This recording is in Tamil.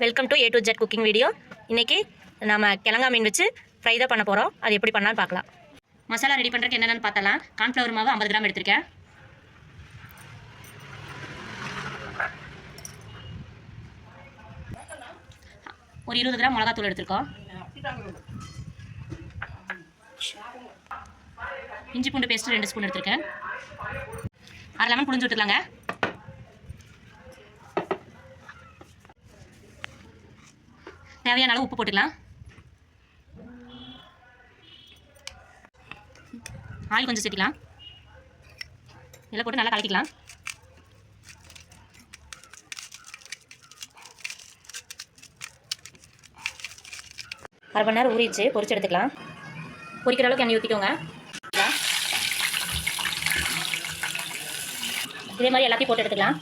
Welcome to A to Z cooking video. இன்றைக்கி நம்ம கிழங்கா மீன் வச்சு ஃப்ரை தான் பண்ண போகிறோம். அது எப்படி பண்ணலான்னு பார்க்கலாம். மசாலா ரெடி பண்ணுறதுக்கு என்னென்னு பார்த்தலாம். கார்ன்ஃப்ளவர் மாவு 50 கிராம் எடுத்திருக்கேன். ஒரு 20 கிராம் மிளகாத்தூள் எடுத்திருக்கோம். இஞ்சி பூண்டு பேஸ்ட்டு 2 ஸ்பூன் எடுத்திருக்கேன். 1/2 லெமன் புளிஞ்சு விட்டுலாங்க. தேவையான அளவு உப்பு போட்டுக்கலாம். ஆயில் கொஞ்சம் சேர்த்துக்கலாம். இதில் போட்டு நல்லா கலக்கிக்கலாம். அரை மணி நேரம் ஊறிச்சு, பொரிச்சு எடுத்துக்கலாம். பொரிக்கிற அளவுக்கு எண்ணெய் ஊற்றிக்கோங்க. இதே மாதிரி எல்லாத்தையும் போட்டு எடுத்துக்கலாம்.